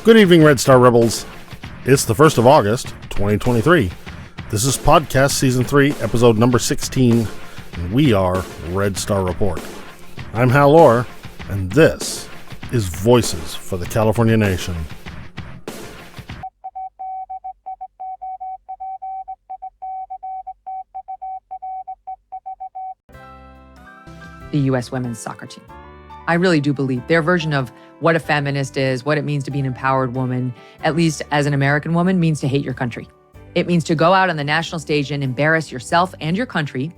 Good evening, Red Star Rebels. It's the 1st of August, 2023. This is Podcast Season 3, Episode number 16, and we are Red Star Report. I'm Hal Lohr, and this is Voices for the California Nation. The US women's soccer team. I really do believe their version of what a feminist is, what it means to be an empowered woman, at least as an American woman, means to hate your country. It means to go out on the national stage and embarrass yourself and your country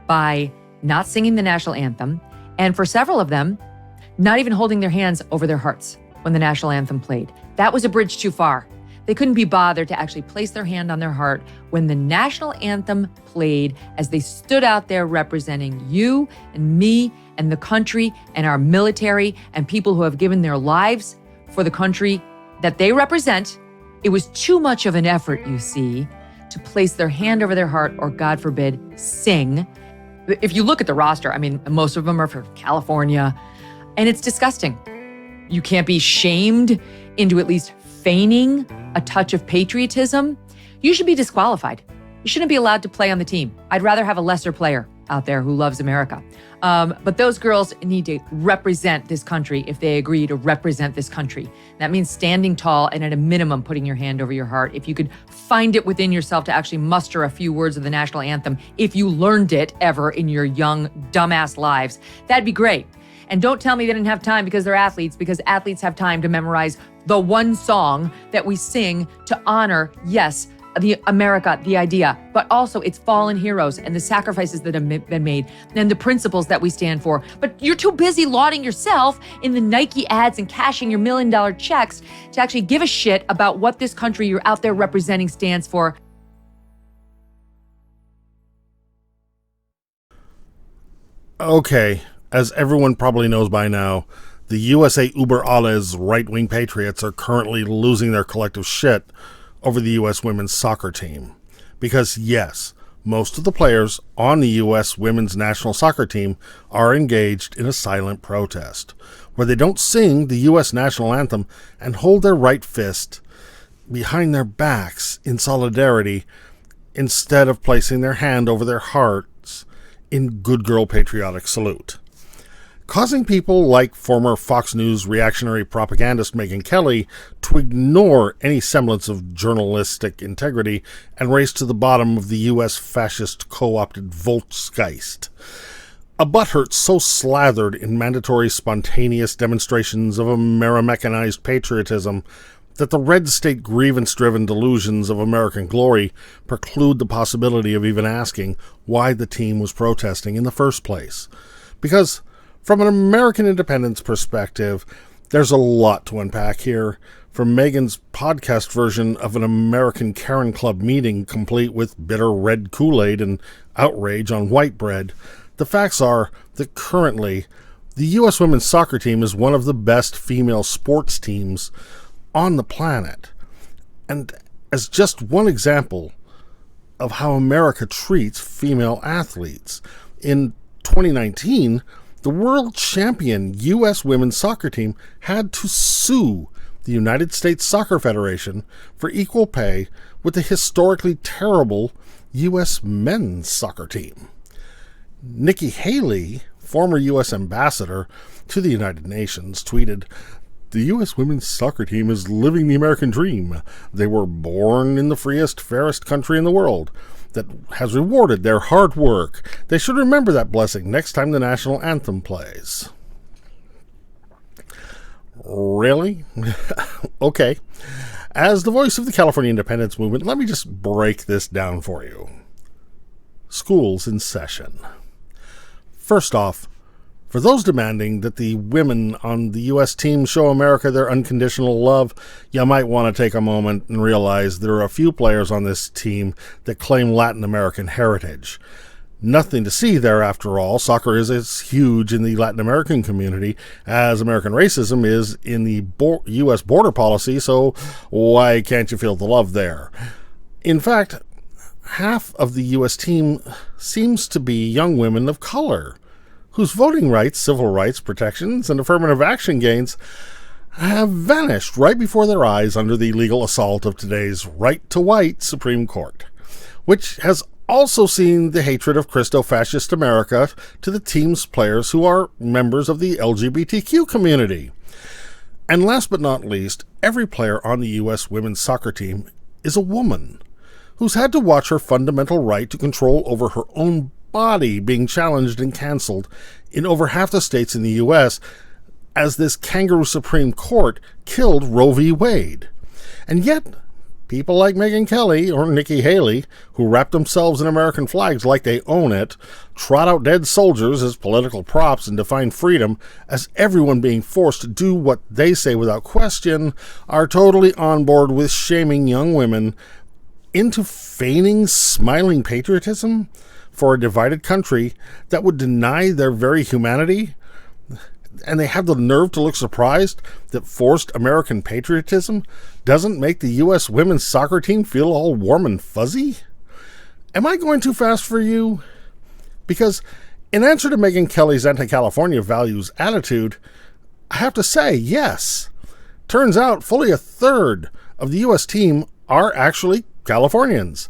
by not singing the national anthem, and for several of them, not even holding their hands over their hearts when the national anthem played. That was a bridge too far. They couldn't be bothered to actually place their hand on their heart when the national anthem played as they stood out there representing you and me and the country and our military and people who have given their lives for the country that they represent. It was too much of an effort, you see, to place their hand over their heart or, God forbid, sing. If you look at the roster, I mean, most of them are from California, and it's disgusting. You can't be shamed into at least feigning a touch of patriotism. You should be disqualified. You shouldn't be allowed to play on the team. I'd rather have a lesser player out there who loves America. But those girls need to represent this country if they agree to represent this country. That means standing tall and at a minimum putting your hand over your heart. If you could find it within yourself to actually muster a few words of the national anthem, if you learned it ever in your young, dumbass lives, that'd be great. And don't tell me they didn't have time because they're athletes, because athletes have time to memorize the one song that we sing to honor, yes, the America, the idea, but also its fallen heroes and the sacrifices that have been made and the principles that we stand for. But you're too busy lauding yourself in the Nike ads and cashing your $1 million checks to actually give a shit about what this country you're out there representing stands for. Okay, as everyone probably knows by now, the USA Uber Alles right-wing patriots are currently losing their collective shit over the U.S. women's soccer team. Because yes, most of the players on the U.S. women's national soccer team are engaged in a silent protest, where they don't sing the U.S. national anthem and hold their right fist behind their backs in solidarity instead of placing their hand over their hearts in good girl patriotic salute, causing people like former Fox News reactionary propagandist Mehgan Kelly to ignore any semblance of journalistic integrity and race to the bottom of the U.S. fascist co-opted volksgeist. A butthurt so slathered in mandatory spontaneous demonstrations of Americanized patriotism that the red state grievance-driven delusions of American glory preclude the possibility of even asking why the team was protesting in the first place. Because from an American independence perspective, there's a lot to unpack here. From Meghan's podcast version of an American Karen Club meeting complete with bitter red Kool-Aid and outrage on white bread, the facts are that currently the U.S. women's soccer team is one of the best female sports teams on the planet. And as just one example of how America treats female athletes, in 2019, the world champion U.S. women's soccer team had to sue the United States Soccer Federation for equal pay with the historically terrible U.S. men's soccer team. Nikki Haley, former U.S. ambassador to the United Nations, tweeted, "The U.S. women's soccer team is living the American dream. They were born in the freest, fairest country in the world that has rewarded their hard work. They should remember that blessing next time the national anthem plays." Really? Okay. As the voice of the California independence movement, let me just break this down for you. Schools in session. First off, for those demanding that the women on the U.S. team show America their unconditional love, you might want to take a moment and realize there are a few players on this team that claim Latin American heritage. Nothing to see there, after all. Soccer is as huge in the Latin American community as American racism is in the U.S. border policy, so why can't you feel the love there? In fact, half of the U.S. team seems to be young women of color, whose voting rights, civil rights protections, and affirmative action gains have vanished right before their eyes under the legal assault of today's right-to-white Supreme Court, which has also seen the hatred of Christo-fascist America to the team's players who are members of the LGBTQ community. And last but not least, every player on the U.S. women's soccer team is a woman who's had to watch her fundamental right to control over her own body being challenged and canceled in over half the states in the U.S. as this kangaroo Supreme Court killed Roe v. Wade. And yet, people like Meghan Kelley or Nikki Haley, who wrap themselves in American flags like they own it, trot out dead soldiers as political props and define freedom as everyone being forced to do what they say without question, are totally on board with shaming young women into feigning smiling patriotism for a divided country that would deny their very humanity. And they have the nerve to look surprised that forced American patriotism doesn't make the U.S. women's soccer team feel all warm and fuzzy? Am I going too fast for you? Because in answer to Mehgan Kelly's anti-California values attitude, I have to say, yes. Turns out fully a third of the U.S. team are actually Californians.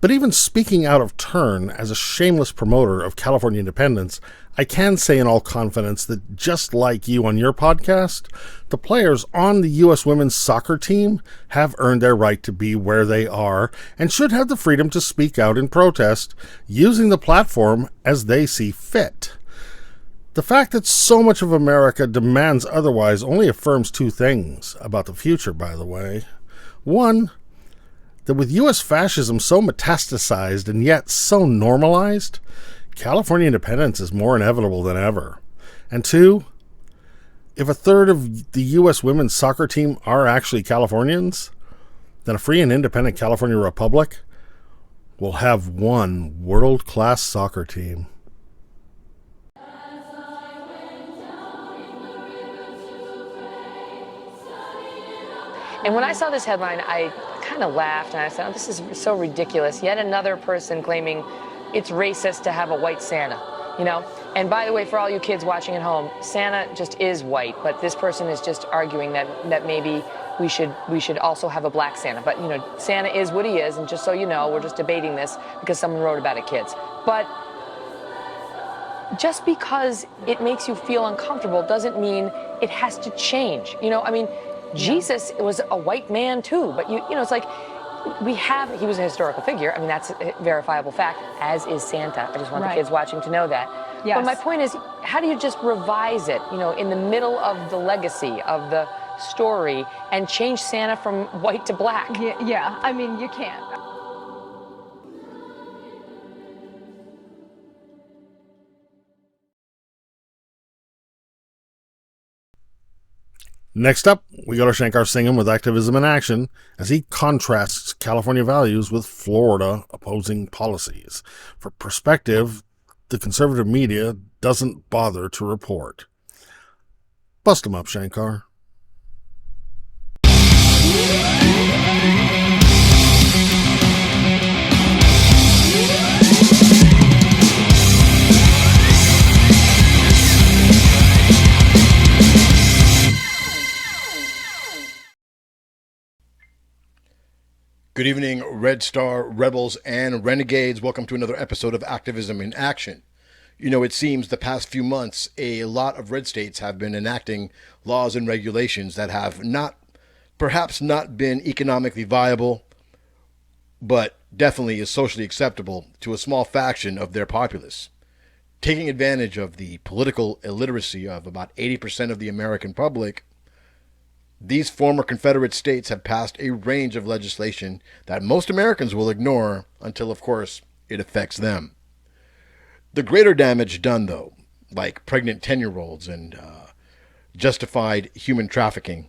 But even speaking out of turn as a shameless promoter of California independence, I can say in all confidence that just like you on your podcast, the players on the U.S. women's soccer team have earned their right to be where they are and should have the freedom to speak out in protest, using the platform as they see fit. The fact that so much of America demands otherwise only affirms two things about the future, by the way. One, that with U.S. fascism so metastasized and yet so normalized, California independence is more inevitable than ever. And two, if a third of the U.S. women's soccer team are actually Californians, then a free and independent California Republic will have one world-class soccer team. And when I saw this headline, I kind of laughed and I said, oh, this is so ridiculous. Yet another person claiming it's racist to have a white Santa, you know? And by the way, for all you kids watching at home, Santa just is white, but this person is just arguing that maybe we should also have a black Santa. But, you know, Santa is what he is, and just so you know, we're just debating this because someone wrote about it, kids. But just because it makes you feel uncomfortable doesn't mean it has to change. You know, I mean, Jesus was a white man too, but you know, it's like he was a historical figure. I mean, that's a verifiable fact, as is Santa. I just want the kids watching to know that. Yes. But my point is, how do you just revise it, you know, in the middle of the legacy of the story and change Santa from white to black? Yeah, I mean, you can't. Next up, we go to Shankar Singham with Activism in Action as he contrasts California values with Florida opposing policies. For perspective, the conservative media doesn't bother to report. Bust him up, Shankar. Good evening, Red Star Rebels and Renegades. Welcome to another episode of Activism in Action. You know, it seems the past few months, a lot of red states have been enacting laws and regulations that have perhaps not been economically viable, but definitely is socially acceptable to a small faction of their populace. Taking advantage of the political illiteracy of about 80% of the American public, these former Confederate states have passed a range of legislation that most Americans will ignore until, of course, it affects them. The greater damage done, though, like pregnant 10-year-olds and justified human trafficking,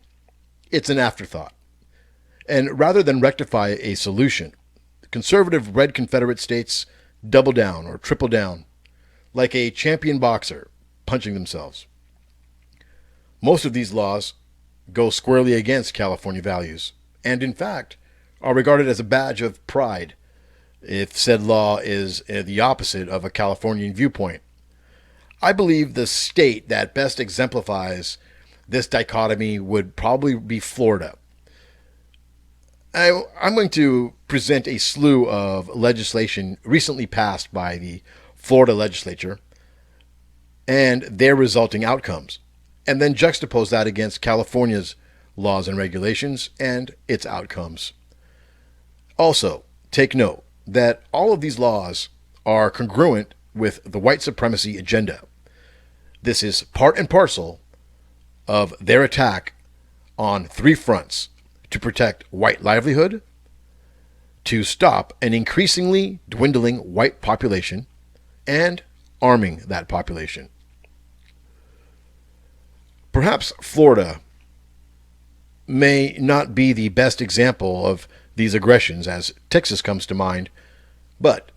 it's an afterthought. And rather than rectify a solution, conservative red Confederate states double down or triple down, like a champion boxer punching themselves. Most of these laws go squarely against California values, and in fact, are regarded as a badge of pride if said law is the opposite of a Californian viewpoint. I believe the state that best exemplifies this dichotomy would probably be Florida. I'm going to present a slew of legislation recently passed by the Florida legislature and their resulting outcomes, and then juxtapose that against California's laws and regulations and its outcomes. Also, take note that all of these laws are congruent with the white supremacy agenda. This is part and parcel of their attack on three fronts: to protect white livelihood, to stop an increasingly dwindling white population, and arming that population. Perhaps Florida may not be the best example of these aggressions, as Texas comes to mind, but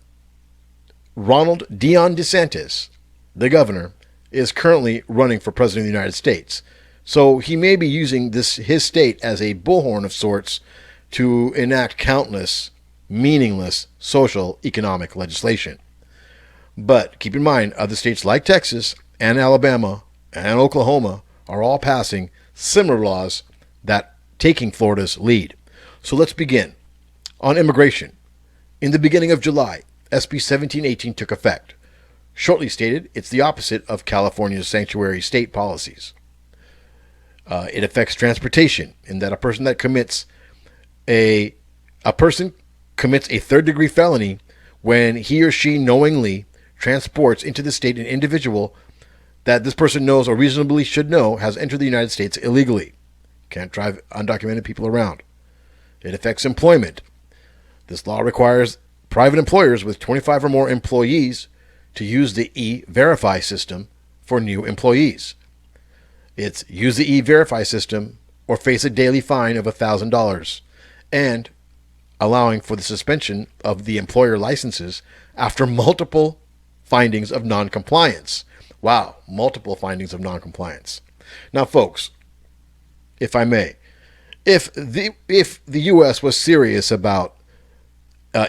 Ronald Dion DeSantis, the governor, is currently running for president of the United States. So he may be using his state as a bullhorn of sorts to enact countless meaningless social economic legislation. But keep in mind, other states like Texas and Alabama and Oklahoma are all passing similar laws that taking Florida's lead. So let's begin. On immigration, in the beginning of July, SB 1718 took effect. Shortly stated, it's the opposite of California's sanctuary state policies. It affects transportation in that a person commits a third-degree felony when he or she knowingly transports into the state an individual that this person knows or reasonably should know has entered the United States illegally. Can't drive undocumented people around. It affects employment. This law requires private employers with 25 or more employees to use the E-Verify system for new employees. It's use the E-Verify system or face a daily fine of $1,000, and allowing for the suspension of the employer licenses after multiple findings of noncompliance. Wow, multiple findings of noncompliance. Now, folks, if I may, if the U.S. was serious about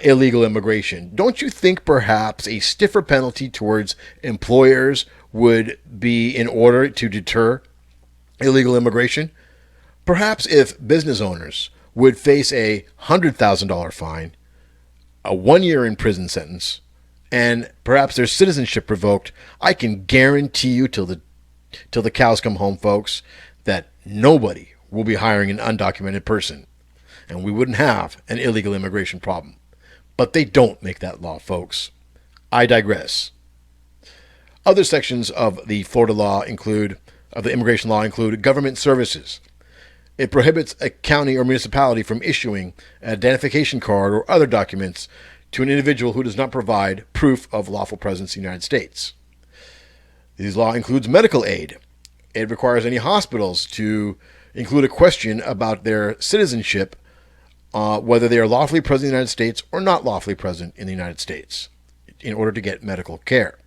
illegal immigration, don't you think perhaps a stiffer penalty towards employers would be in order to deter illegal immigration? Perhaps if business owners would face a $100,000 fine, a 1-year in prison sentence, and perhaps their citizenship revoked, I can guarantee you till the cows come home, folks, that nobody will be hiring an undocumented person, and we wouldn't have an illegal immigration problem. But they don't make that law, folks. I digress. Other sections of the Florida law of the immigration law include government services. It prohibits a county or municipality from issuing an identification card or other documents to an individual who does not provide proof of lawful presence in the United States. This law includes medical aid. It requires any hospitals to include a question about their citizenship, whether they are lawfully present in the United States or not lawfully present in the United States, in order to get medical care.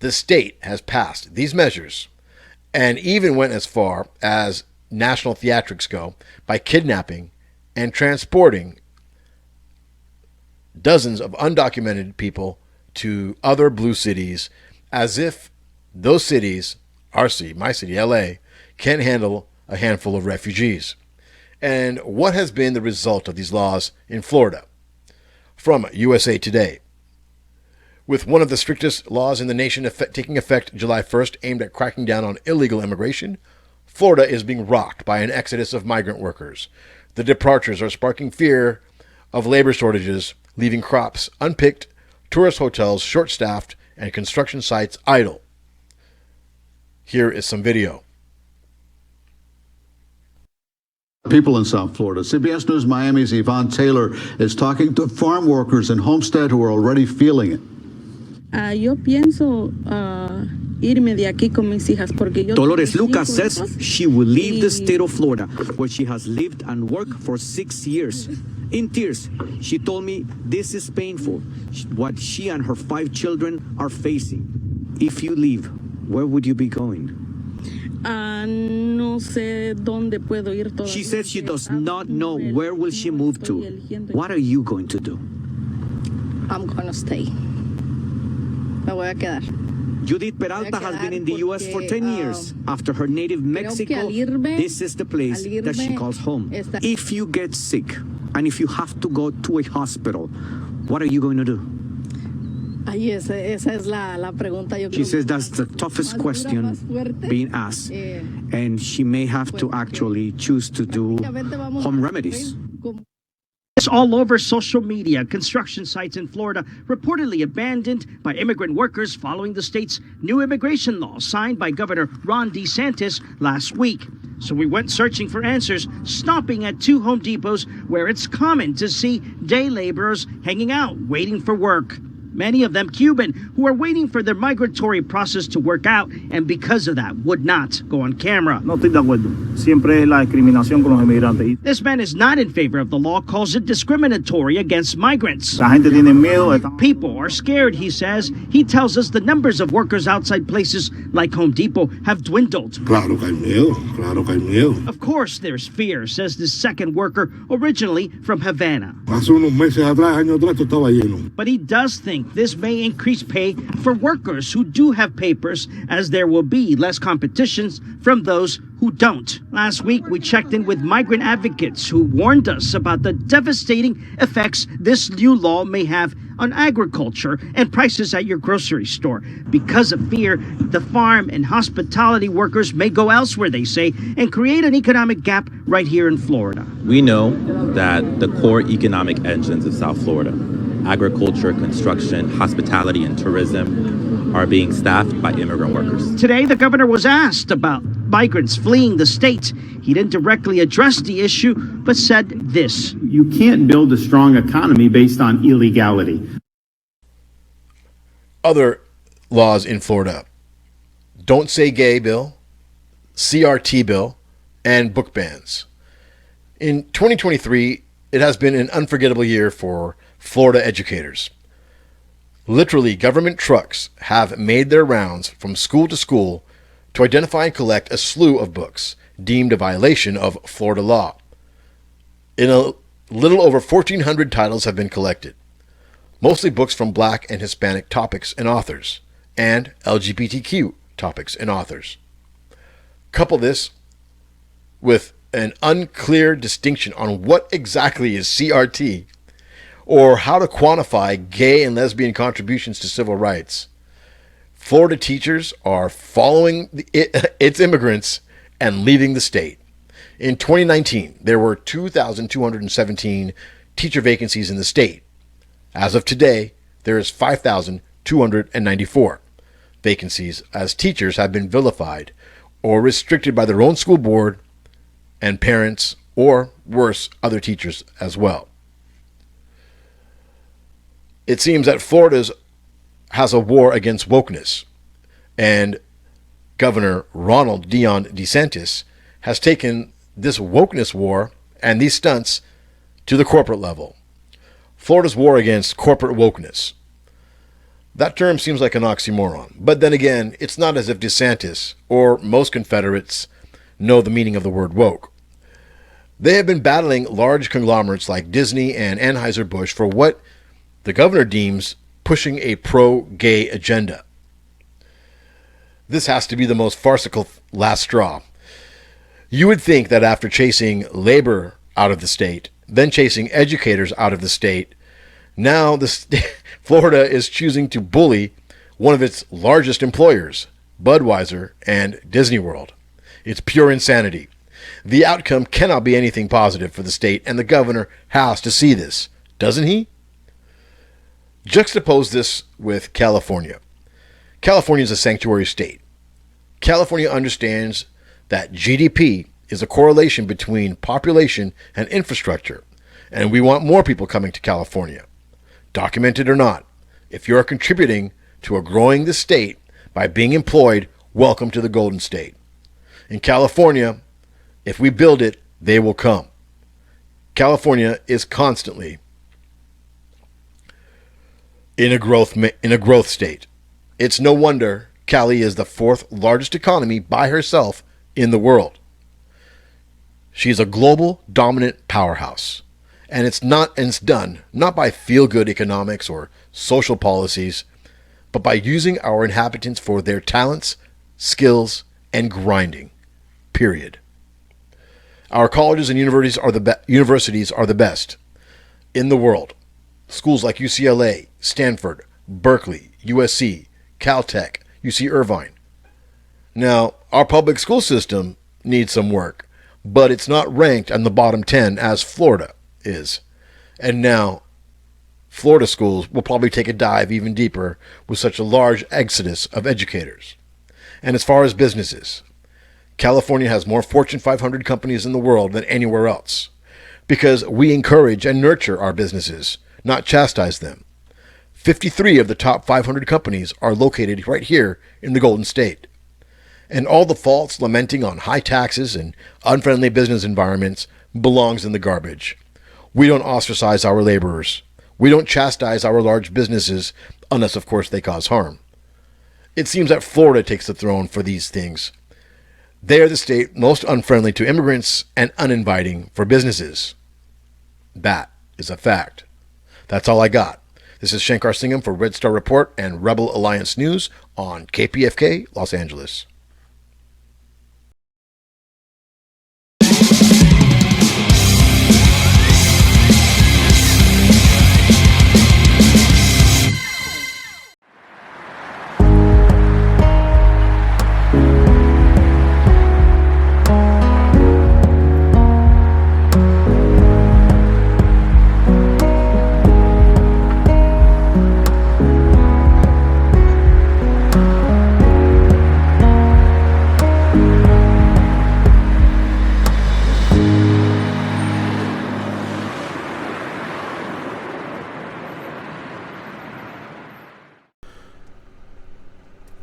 The state has passed these measures and even went as far as national theatrics go by kidnapping and transporting dozens of undocumented people to other blue cities, as if those cities, our city, my city, LA, can't handle a handful of refugees. And what has been the result of these laws in Florida? From USA Today. With one of the strictest laws in the nation taking effect July 1st aimed at cracking down on illegal immigration, Florida is being rocked by an exodus of migrant workers. The departures are sparking fear of labor shortages, leaving crops unpicked, tourist hotels short-staffed, and construction sites idle. Here is some video. People in South Florida. CBS News Miami's Yvonne Taylor is talking to farm workers in Homestead who are already feeling it. Yo pienso irme de aquí con mis hijas porque yo. Dolores Lucas says she will leave the state of Florida, where she has lived and worked for 6 years. In tears, she told me this is painful, what she and her 5 children are facing. If you leave, where would you be going? No sé dónde puedo ir todavía. She says she does not know where will she move to. What are you going to do? I'm gonna stay. Me voy a quedar. Judith Peralta has been in the U.S. for 10 years. After her native Mexico, this is the place that she calls home. If you get sick and if you have to go to a hospital, what are you going to do? She says that's the toughest question being asked, and she may have to actually choose to do home remedies. It's all over social media. Construction sites in Florida reportedly abandoned by immigrant workers following the state's new immigration law signed by Governor Ron DeSantis last week. So we went searching for answers, stopping at two Home Depots where it's common to see day laborers hanging out, waiting for work. Many of them Cuban, who are waiting for their migratory process to work out, and because of that, would not go on camera. No estoy de acuerdo. Siempre es la discriminación con los inmigrantes. This man is not in favor of the law, calls it discriminatory against migrants. La gente tiene miedo. People are scared, he says. He tells us the numbers of workers outside places like Home Depot have dwindled. Claro que hay miedo. Claro que hay miedo. Of course there's fear, says this second worker, originally from Havana. Hace unos meses atrás, años atrás, esto estaba lleno. But he does think this may increase pay for workers who do have papers, as there will be less competitions from those who don't. Last week, we checked in with migrant advocates who warned us about the devastating effects this new law may have on agriculture and prices at your grocery store. Because of fear, the farm and hospitality workers may go elsewhere, they say, and create an economic gap right here in Florida. We know that the core economic engines of South Florida, agriculture, construction, hospitality, and tourism, are being staffed by immigrant workers. Today, the governor was asked about migrants fleeing the state. He didn't directly address the issue, but said this. You can't build a strong economy based on illegality. Other laws in Florida: Don't Say Gay bill, CRT bill, and book bans. In 2023, it has been an unforgettable year for Florida educators. Literally, government trucks have made their rounds from school to school to identify and collect a slew of books deemed a violation of Florida law. In a little over 1,400 titles have been collected, mostly books from Black and Hispanic topics and authors, and LGBTQ topics and authors. Couple this with an unclear distinction on what exactly is CRT, or how to quantify gay and lesbian contributions to civil rights. Florida teachers are following its immigrants and leaving the state. In 2019, there were 2,217 teacher vacancies in the state. As of today, there is 5,294 vacancies, as teachers have been vilified or restricted by their own school board and parents, or worse, other teachers as well. It seems that Florida has a war against wokeness, and Governor Ronald DeSantis has taken this wokeness war and these stunts to the corporate level. Florida's war against corporate wokeness. That term seems like an oxymoron, but then again, it's not as if DeSantis or most Confederates know the meaning of the word woke. They have been battling large conglomerates like Disney and Anheuser-Busch for what the governor deems pushing a pro-gay agenda. This has to be the most farcical last straw. You would think that after chasing labor out of the state, then chasing educators out of the state, now Florida is choosing to bully one of its largest employers, Budweiser and Disney World. It's pure insanity. The outcome cannot be anything positive for the state, and the governor has to see this, doesn't he? Juxtapose this with California. California is a sanctuary state. California understands that GDP is a correlation between population and infrastructure, and we want more people coming to California. Documented or not, if you're contributing to a growing the state by being employed, welcome to the Golden State. In California, if we build it, they will come. California is constantly in a growth state. It's no wonder Cali is the fourth largest economy by herself in the world. She's a global dominant powerhouse, and it's done not by feel-good economics or social policies, but by using our inhabitants for their talents, skills, and grinding. Period. Our colleges and universities are the best in the world. Schools like UCLA, Stanford, Berkeley, USC, Caltech, UC Irvine. Now, our public school system needs some work, but it's not ranked on the bottom 10 as Florida is. And now, Florida schools will probably take a dive even deeper with such a large exodus of educators. And as far as businesses, California has more Fortune 500 companies in the world than anywhere else because we encourage and nurture our businesses, not chastise them. 53 of the top 500 companies are located right here in the Golden State. And all the false lamenting on high taxes and unfriendly business environments belongs in the garbage. We don't ostracize our laborers. We don't chastise our large businesses unless, of course, they cause harm. It seems that Florida takes the throne for these things. They are the state most unfriendly to immigrants and uninviting for businesses. That is a fact. That's all I got. This is Shankar Singham for Red Star Report and Rebel Alliance News on KPFK, Los Angeles.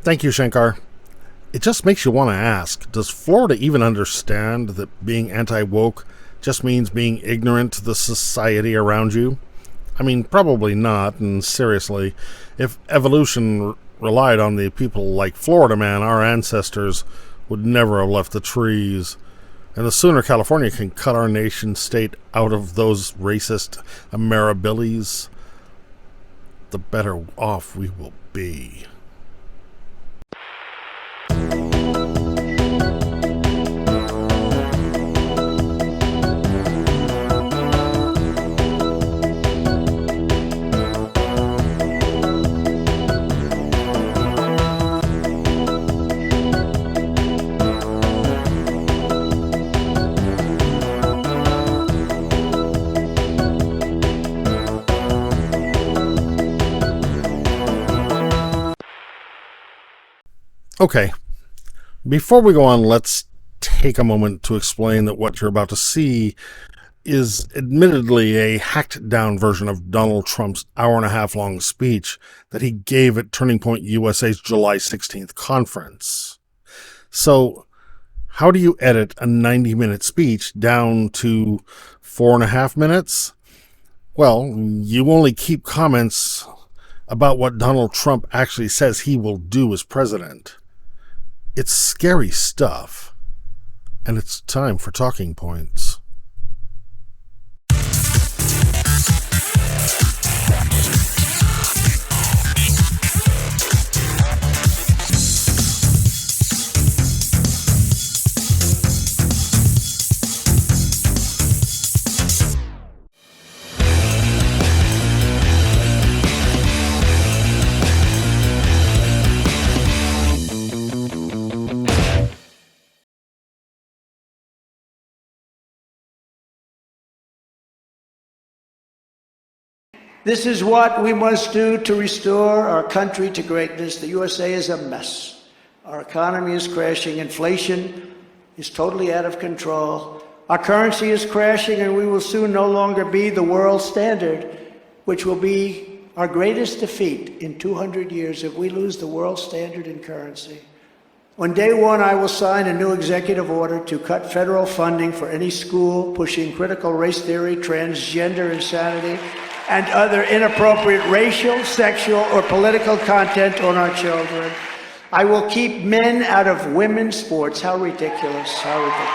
Thank you, Shankar. It just makes you want to ask, does Florida even understand that being anti-woke just means being ignorant to the society around you? I mean, probably not, and seriously, if evolution relied on the people like Florida man, our ancestors would never have left the trees. And the sooner California can cut our nation state out of those racist Ameribillies, the better off we will be. Okay, before we go on, let's take a moment to explain that what you're about to see is admittedly a hacked down version of Donald Trump's hour-and-a-half-long speech that he gave at Turning Point USA's July 16th conference. So, how do you edit a 90-minute speech down to 4.5 minutes? Well, you only keep comments about what Donald Trump actually says he will do as president. It's scary stuff, and it's time for talking points. This is what we must do to restore our country to greatness. The USA is a mess. Our economy is crashing. Inflation is totally out of control. Our currency is crashing, and we will soon no longer be the world standard, which will be our greatest defeat in 200 years if we lose the world standard in currency. On day one, I will sign a new executive order to cut federal funding for any school pushing critical race theory, transgender insanity, and other inappropriate racial, sexual, or political content on our children. I will keep men out of women's sports. How ridiculous, how ridiculous.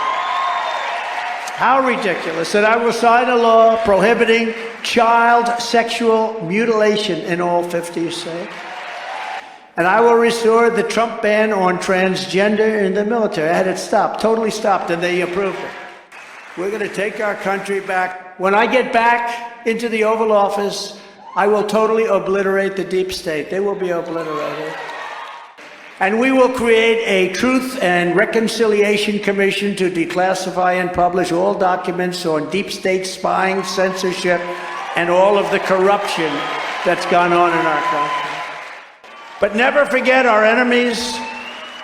How ridiculous. And I will sign a law prohibiting child sexual mutilation in all 50 states. And I will restore the Trump ban on transgender in the military. I had it stopped, totally stopped, and they approved it. We're going to take our country back. When I get back into the Oval Office, I will totally obliterate the deep state. They will be obliterated. And we will create a Truth and Reconciliation Commission to declassify and publish all documents on deep state spying, censorship, and all of the corruption that's gone on in our country. But never forget, our enemies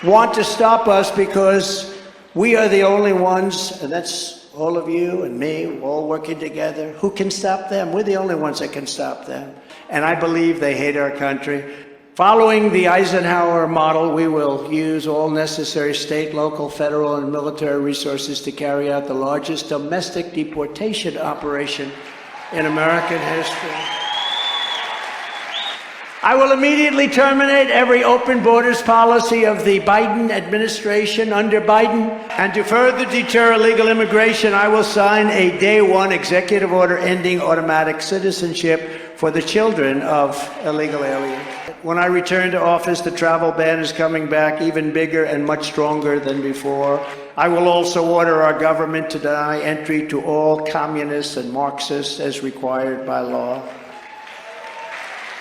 want to stop us because we are the only ones, and that's all of you and me, all working together. Who can stop them? We're the only ones that can stop them. And I believe they hate our country. Following the Eisenhower model, we will use all necessary state, local, federal, and military resources to carry out the largest domestic deportation operation in American history. I will immediately terminate every open borders policy of the Biden administration under Biden. And to further deter illegal immigration, I will sign a day one executive order ending automatic citizenship for the children of illegal aliens. When I return to office, the travel ban is coming back even bigger and much stronger than before. I will also order our government to deny entry to all communists and Marxists as required by law.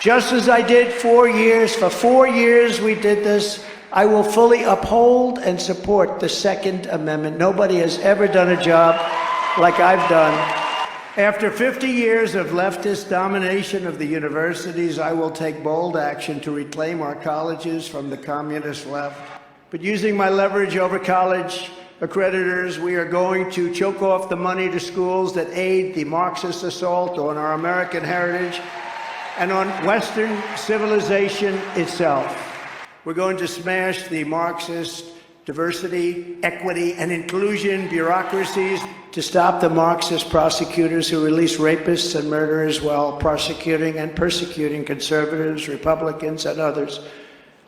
Just as I did 4 years, for 4 years we did this, I will fully uphold and support the Second Amendment. Nobody has ever done a job like I've done. After 50 years of leftist domination of the universities, I will take bold action to reclaim our colleges from the communist left. But using my leverage over college accreditors, we are going to choke off the money to schools that aid the Marxist assault on our American heritage and on Western civilization itself. We're going to smash the Marxist diversity, equity, and inclusion bureaucracies to stop the Marxist prosecutors who release rapists and murderers while prosecuting and persecuting conservatives, Republicans, and others.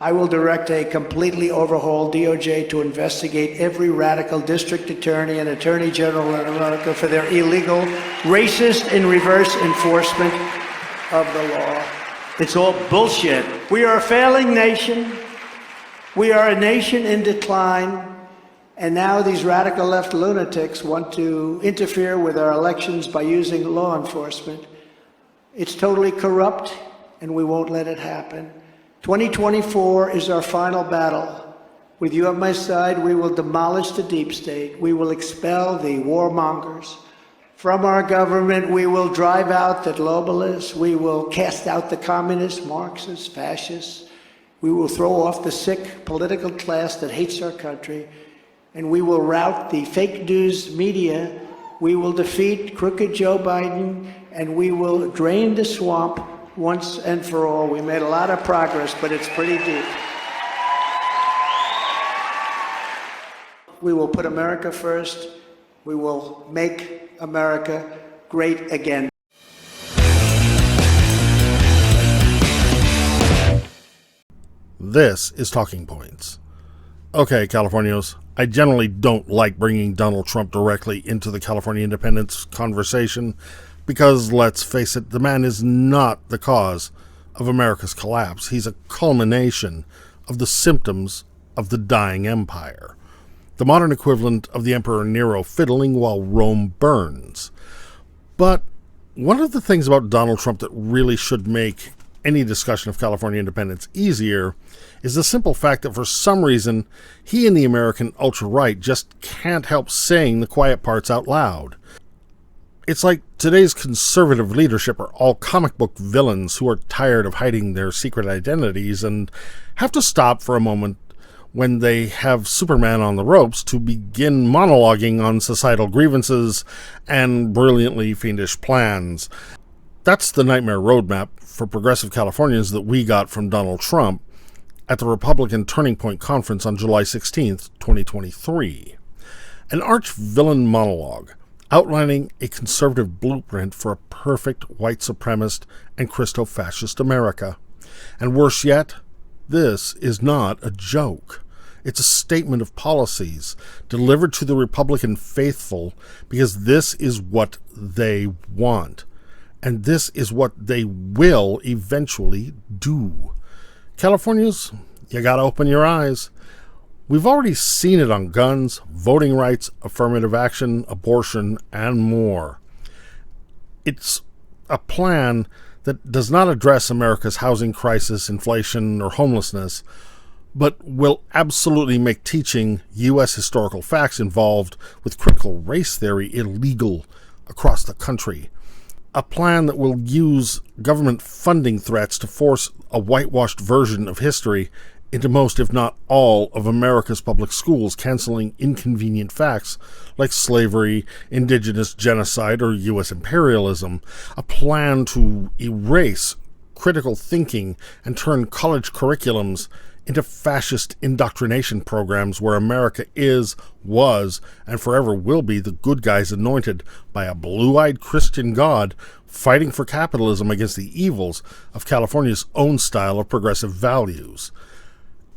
I will direct a completely overhauled DOJ to investigate every radical district attorney and attorney general in America for their illegal, racist, and reverse enforcement of the law. It's all bullshit. We are a failing nation. We are a nation in decline. And now these radical left lunatics want to interfere with our elections by using law enforcement. It's totally corrupt, and we won't let it happen. 2024 is our final battle. With you on my side, we will demolish the deep state. We will expel the warmongers. From our government, we will drive out the globalists. We will cast out the communists, Marxists, fascists. We will throw off the sick political class that hates our country. And we will rout the fake news media. We will defeat crooked Joe Biden, and we will drain the swamp once and for all. We made a lot of progress, but it's pretty deep. We will put America first. We will make America great again. This is Talking Points. Okay, Californios, I generally don't like bringing Donald Trump directly into the California independence conversation because, let's face it, the man is not the cause of America's collapse. He's a culmination of the symptoms of the dying empire, the modern equivalent of the Emperor Nero fiddling while Rome burns. But one of the things about Donald Trump that really should make any discussion of California independence easier is the simple fact that for some reason he and the American ultra-right just can't help saying the quiet parts out loud. It's like today's conservative leadership are all comic book villains who are tired of hiding their secret identities and have to stop for a moment when they have Superman on the ropes to begin monologuing on societal grievances and brilliantly fiendish plans. That's the nightmare roadmap for progressive Californians that we got from Donald Trump at the Republican Turning Point Conference on July 16th, 2023. An arch-villain monologue outlining a conservative blueprint for a perfect white supremacist and Christo-fascist America. And worse yet, this is not a joke. It's a statement of policies delivered to the Republican faithful because this is what they want. And this is what they will eventually do. Californians, you gotta open your eyes. We've already seen it on guns, voting rights, affirmative action, abortion, and more. It's a plan that does not address America's housing crisis, inflation, or homelessness, but will absolutely make teaching U.S. historical facts involved with critical race theory illegal across the country. A plan that will use government funding threats to force a whitewashed version of history into most, if not all, of America's public schools, canceling inconvenient facts like slavery, indigenous genocide, or U.S. imperialism. A plan to erase critical thinking and turn college curriculums into fascist indoctrination programs where America is, was, and forever will be the good guys anointed by a blue-eyed Christian God fighting for capitalism against the evils of California's own style of progressive values.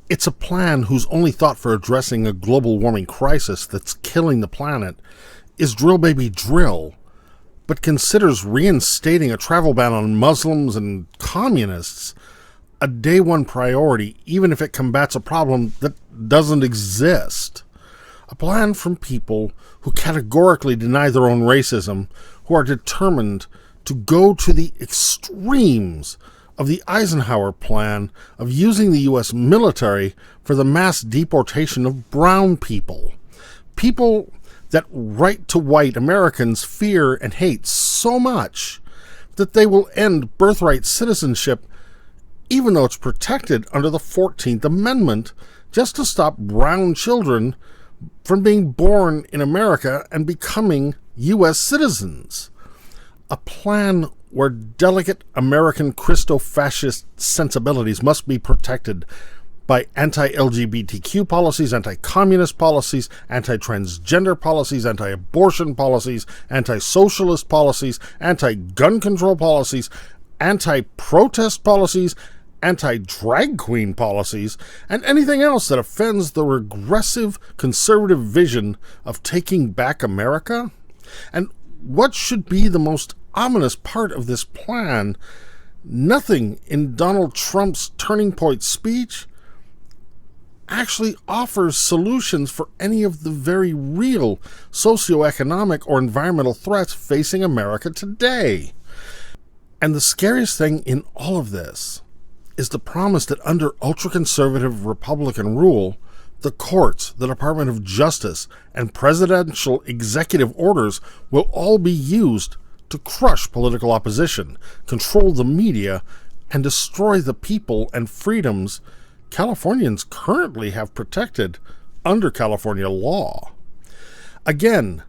It's a plan whose only thought for addressing a global warming crisis that's killing the planet is drill baby drill, but considers reinstating a travel ban on Muslims and communists a day one priority, even if it combats a problem that doesn't exist. A plan from people who categorically deny their own racism, who are determined to go to the extremes of the Eisenhower plan of using the U.S. military for the mass deportation of brown people. People that right-to-white Americans fear and hate so much that they will end birthright citizenship, even though it's protected under the 14th Amendment, just to stop brown children from being born in America and becoming U.S. citizens. A plan where delicate American Christo-fascist sensibilities must be protected by anti-LGBTQ policies, anti-communist policies, anti-transgender policies, anti-abortion policies, anti-socialist policies, anti-gun control policies, anti-protest policies, anti-drag queen policies, and anything else that offends the regressive conservative vision of taking back America. And what should be the most ominous part of this plan, nothing in Donald Trump's Turning Point speech actually offers solutions for any of the very real socioeconomic or environmental threats facing America today. And the scariest thing in all of this is the promise that under ultra-conservative Republican rule, the courts, the Department of Justice, and presidential executive orders will all be used to crush political opposition, control the media, and destroy the people and freedoms Californians currently have protected under California law. Again,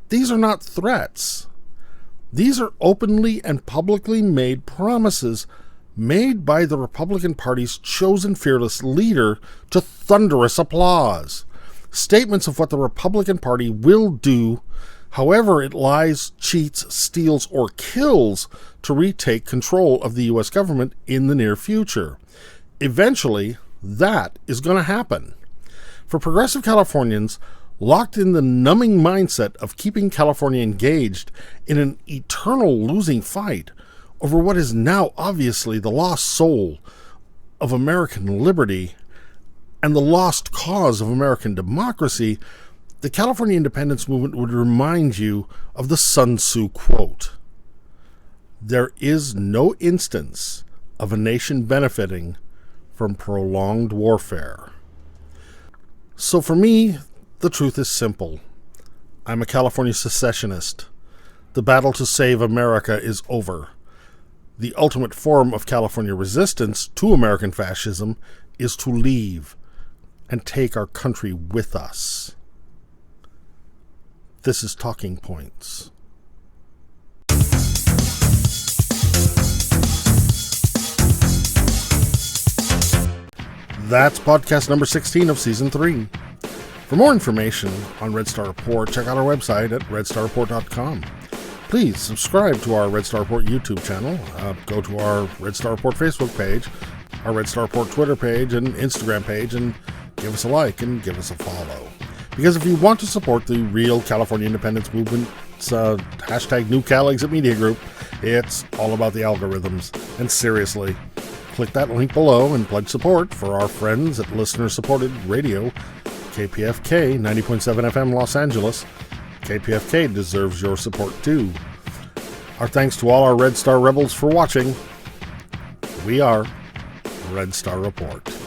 these are not threats. These are openly and publicly made promises made by the Republican Party's chosen fearless leader to thunderous applause. Statements of what the Republican Party will do however it lies, cheats, steals, or kills to retake control of the U.S. government in the near future. Eventually, that is going to happen. For progressive Californians, locked in the numbing mindset of keeping California engaged in an eternal losing fight over what is now obviously the lost soul of American liberty and the lost cause of American democracy, the California independence movement would remind you of the Sun Tzu quote: "There is no instance of a nation benefiting from prolonged warfare." So for me, the truth is simple. I'm a California secessionist. The battle to save America is over. The ultimate form of California resistance to American fascism is to leave and take our country with us. This is Talking Points. That's podcast number 16 of Season 3. For more information on Red Star Report, check out our website at redstarreport.com. Please subscribe to our Red Star Report YouTube channel. Go to our Red Star Report Facebook page, our Red Star Report Twitter page and Instagram page, and give us a like and give us a follow. Because if you want to support the real California independence movement, hashtag New Cal Exit Media Group, it's all about the algorithms. And seriously, Click that link below and pledge support for our friends at listener-supported radio, KPFK 90.7 FM Los Angeles. KPFK deserves your support too. Our thanks to all our Red Star Rebels for watching. We are Red Star Report.